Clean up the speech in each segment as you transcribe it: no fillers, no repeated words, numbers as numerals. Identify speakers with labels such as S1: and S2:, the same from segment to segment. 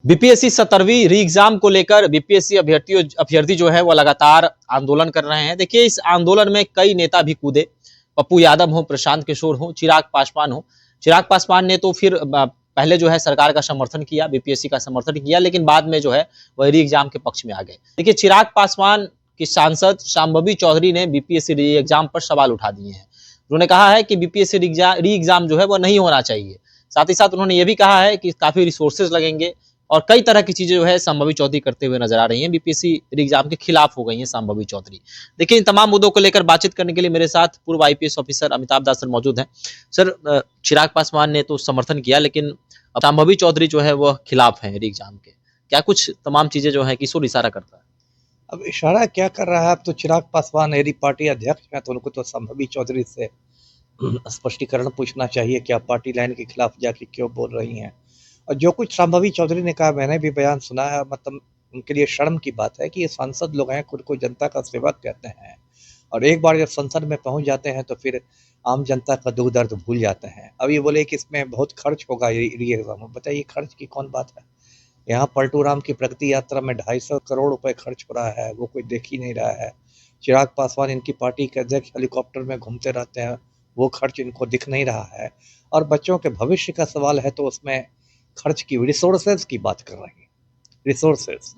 S1: BPSC 17वीं री exam को लेकर बीपीएससी अभ्यर्थी जो है वो लगातार आंदोलन कर रहे हैं। देखिए, इस आंदोलन में कई नेता भी कूदे। पप्पू यादव हो, प्रशांत किशोर हो, चिराग पासवान हो। चिराग पासवान ने तो फिर पहले जो है सरकार का समर्थन किया, बीपीएससी का समर्थन किया, लेकिन बाद में जो है वह री एग्जाम के पक्ष में आ गए। देखिए, चिराग पासवान की सांसद शांभवी चौधरी ने बीपीएससी री एग्जाम पर सवाल उठा दिए हैं। उन्होंने कहा है कि बीपीएससी री एग्जाम जो है वो नहीं होना चाहिए। साथ ही साथ उन्होंने ये भी कहा है कि काफी रिसोर्सेज लगेंगे और कई तरह की चीजें जो है शांभवी चौधरी करते हुए नजर आ रही हैं। बीपीएससी एग्जाम के खिलाफ हो गई हैं शांभवी चौधरी। देखिए, इन तमाम मुद्दों को लेकर बातचीत करने के लिए मेरे साथ पूर्व आईपीएस ऑफिसर अमिताभ दास सर मौजूद हैं। सर, चिराग पासवान ने तो समर्थन किया, लेकिन अब शांभवी चौधरी जो है वह खिलाफ है एग्जाम के। क्या कुछ तमाम चीजें जो है किस ओर इशारा करता है?
S2: अब इशारा क्या कर रहा है? अब तो चिराग पासवान मेरी पार्टी अध्यक्ष है, तो उनको तो शांभवी चौधरी से स्पष्टीकरण पूछना चाहिए कि आप पार्टी लाइन के खिलाफ जाके क्यों बोल रही हैं। और जो कुछ शांभवी चौधरी ने कहा, मैंने भी बयान सुना है। मतलब उनके लिए शर्म की बात है कि ये सांसद लोग हैं, खुद को जनता का सेवक कहते हैं, और एक बार जब संसद में पहुंच जाते हैं तो फिर आम जनता का दुख दर्द भूल जाते हैं। अब ये बोले कि इसमें बहुत खर्च होगा री एग्जाम में। बताइए, खर्च की कौन बात है? यहाँ पलटू राम की प्रगति यात्रा में 250 करोड़ रुपए खर्च हो रहा है, वो कोई देख ही नहीं रहा है। चिराग पासवान इनकी पार्टी के अध्यक्ष हेलीकॉप्टर में घूमते रहते हैं, वो खर्च इनको दिख नहीं रहा है। और बच्चों के भविष्य का सवाल है तो उसमें खर्च की, रिसोर्सेज की बात कर रही है। रिसोर्सेज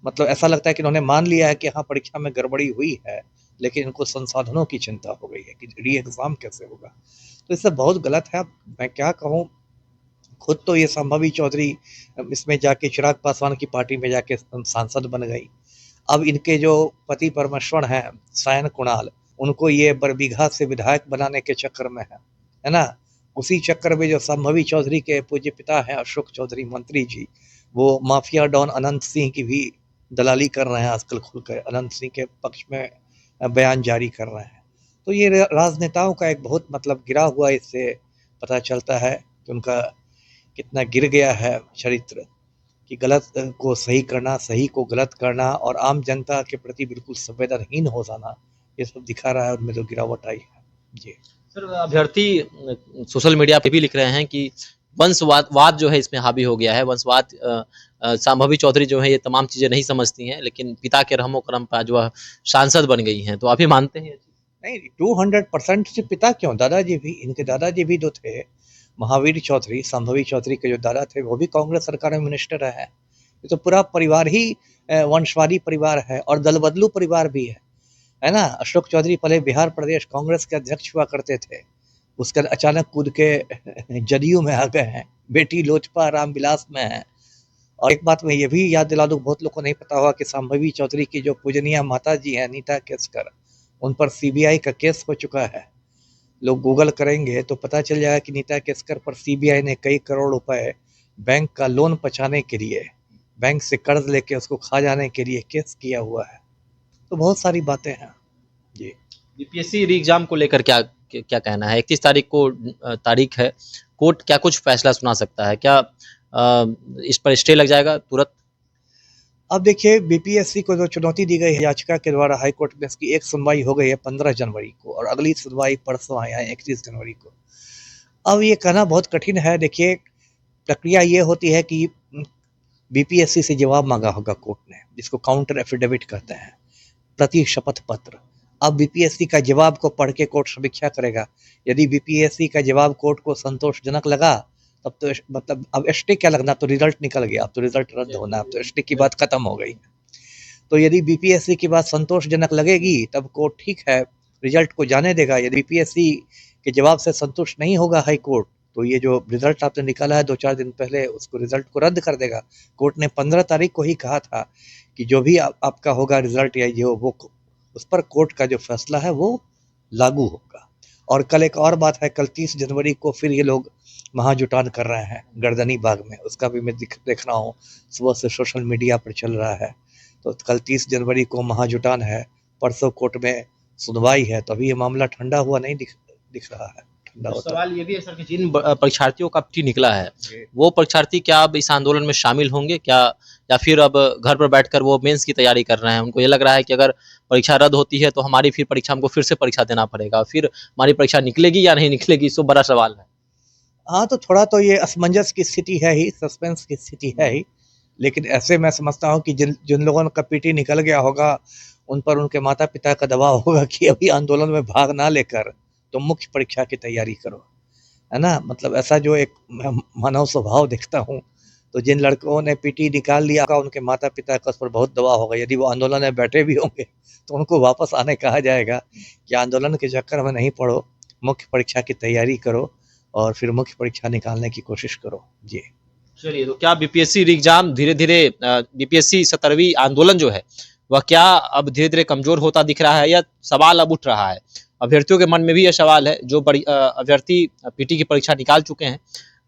S2: मतलब ऐसा लगता है कि इन्होंने मान लिया है कि हाँ परीक्षा में गड़बड़ी हुई है, लेकिन इनको संसाधनों की चिंता हो गई है कि री एग्जाम कैसे होगा। तो इससे बहुत गलत है। मैं क्या कहूँ, खुद तो ये शांभवी चौधरी इसमें जाके चिराग पासवान की पार्टी में जाके सांसद बन गई। अब इनके जो पति परमेश्वर हैं सायन कुणाल, उनको ये बरबीघा से विधायक बनाने के चक्कर में है ना। उसी चक्कर में जो शांभवी चौधरी के पूज्य पिता हैं अशोक चौधरी मंत्री जी, वो माफिया डॉन अनंत सिंह की भी दलाली कर रहे हैं आजकल खुलकर, अनंत सिंह के पक्ष में बयान जारी कर रहे हैं। तो ये राजनेताओं का एक बहुत मतलब गिरा हुआ, इससे पता चलता है कि उनका कितना गिर गया है चरित्र, कि गलत को सही करना, सही को गलत करना और आम जनता के प्रति बिल्कुल संवेदनहीन हो जाना, ये सब दिखा रहा है। उनमें जो गिरावट आई है जी।
S1: सर, अभ्यर्थी सोशल मीडिया पे भी लिख रहे हैं कि वंशवाद जो है इसमें हावी हो गया है। वंशवाद शांभवी चौधरी जो है ये तमाम चीजें नहीं समझती हैं, लेकिन पिता के रहमो करम पर जो है सांसद बन गई हैं। तो आप ही मानते हैं?
S2: नहीं, 200% से पिता क्यों, दादाजी भी, इनके दादाजी भी जो थे महावीर चौधरी, शांभवी चौधरी के जो दादा थे, वो भी कांग्रेस सरकार में मिनिस्टर रहे हैं। ये तो पूरा परिवार ही वंशवादी परिवार है और दल बदलू परिवार भी है ना। अशोक चौधरी पहले बिहार प्रदेश कांग्रेस के अध्यक्ष हुआ करते थे, उसके अचानक कूद के जदयू में आ गए हैं। बेटी लोजपा रामविलास में है। और एक बात मैं ये भी याद दिला दूं, बहुत लोग को नहीं पता हुआ कि शांभवी चौधरी की जो पूजनीय माता जी है नीता केसकर, उन पर सीबीआई का केस हो चुका है। लोग गूगल करेंगे तो पता चल जाएगा कि नीता केसकर पर सीबीआई ने कई करोड़ रुपए बैंक का लोन पचाने के लिए, बैंक से कर्ज लेके उसको खा जाने के लिए केस किया हुआ है। तो बहुत सारी बातें हैं जी।
S1: बीपीएससी री एग्जाम को लेकर क्या क्या कहना है? 31 तारीख को तारीख है। कोर्ट क्या कुछ फैसला सुना सकता है? क्या इस पर स्टे लग जाएगा तुरंत?
S2: अब देखिए, बीपीएससी को जो चुनौती दी गई है याचिका के द्वारा हाई कोर्ट में, इसकी एक सुनवाई हो गई है 15 जनवरी को और अगली सुनवाई परसों आया है 31 जनवरी को। अब ये कहना बहुत कठिन है। देखिए, प्रक्रिया ये होती है कि बीपीएससी से जवाब मांगा होगा कोर्ट ने, जिसको काउंटर एफिडेविट कहते हैं, प्रति शपथ पत्र। अब बीपीएससी का जवाब को पढ़ के कोर्ट समीक्षा करेगा। यदि बीपीएससी का जवाब कोर्ट को संतोषजनक लगा, तब तो मतलब अब स्टे क्या लगना, तो रिजल्ट निकल गया, अब तो रिजल्ट रद्द होना, अब तो स्टे की बात खत्म हो गई। तो यदि बीपीएससी की बात संतोषजनक लगेगी तब कोर्ट ठीक है, रिजल्ट को जाने देगा। यदि बीपीएससी के जवाब से संतुष्ट नहीं होगा हाई कोर्ट, तो ये जो रिजल्ट आपने निकाला है 2-4 दिन पहले, उसको रिजल्ट को रद्द कर देगा। कोर्ट ने 15 तारीख को ही कहा था कि जो भी आपका होगा रिजल्ट या ये वो, उस पर कोर्ट का जो फैसला है वो लागू होगा। और कल एक और बात है, कल 30 जनवरी को फिर ये लोग महाजुटान कर रहे हैं गर्दनी बाग में, उसका भी मैं देख रहा हूँ, सुबह से सोशल मीडिया पर चल रहा है। तो कल 30 जनवरी को महाजुटान है, परसों कोर्ट में सुनवाई है। तो अभी ये मामला ठंडा हुआ नहीं दिख रहा है। ठंडा होता
S1: सवाल ये भी है सर कि जिन परीक्षार्थियों का चिट्ठी निकला है, वो परीक्षार्थी क्या अब इस आंदोलन में शामिल होंगे क्या, या फिर अब घर पर बैठकर वो मेंस की तैयारी कर रहे हैं? उनको ये लग रहा है कि अगर परीक्षा रद्द होती है तो हमारी फिर परीक्षा, हमको फिर से परीक्षा देना पड़ेगा, फिर हमारी परीक्षा निकलेगी या नहीं निकलेगी, इसको बड़ा सवाल है।
S2: हाँ, तो थोड़ा तो ये असमंजस की स्थिति है ही, सस्पेंस की स्थिति है ही। लेकिन ऐसे मैं समझता हूँ कि जिन जिन लोगों का पीटी निकल गया होगा, उन पर उनके माता पिता का दबाव होगा कि अभी आंदोलन में भाग ना लेकर तुम मुख्य परीक्षा की तैयारी करो, है ना। मतलब ऐसा जो एक मानव स्वभाव देखता हूँ, तो जिन लड़कों ने पीटी निकाल लिया होगा, उनके माता पिता का उस पर बहुत दबाव होगा। यदि वो आंदोलन में बैठे भी होंगे तो उनको वापस आने कहा जाएगा कि आंदोलन के चक्कर में नहीं पड़ो, मुख्य परीक्षा की तैयारी करो और फिर मुख्य परीक्षा निकालने की कोशिश करो। जी।
S1: चलिए, तो क्या बीपीएससी एग्जाम धीरे धीरे बीपीएससी 17वीं आंदोलन जो है वह क्या अब धीरे धीरे कमजोर होता दिख रहा है, या सवाल अब उठ रहा है? अभ्यर्थियों के मन में भी यह सवाल है, जो बड़ी अभ्यर्थी पीटी की परीक्षा निकाल चुके हैं,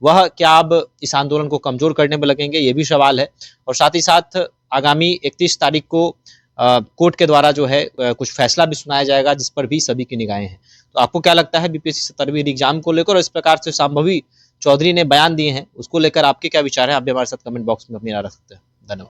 S1: वह क्या अब इस आंदोलन को कमजोर करने में लगेंगे, ये भी सवाल है। और साथ ही साथ आगामी 31 तारीख को कोर्ट के द्वारा जो है कुछ फैसला भी सुनाया जाएगा, जिस पर भी सभी की निगाहें हैं। तो आपको क्या लगता है बीपीएससी 17वीं एग्जाम को लेकर, और इस प्रकार से शांभवी चौधरी ने बयान दिए हैं, उसको लेकर आपके क्या विचार हैं? आप भी हमारे साथ कमेंट बॉक्स में अपनी राय रख सकते हैं।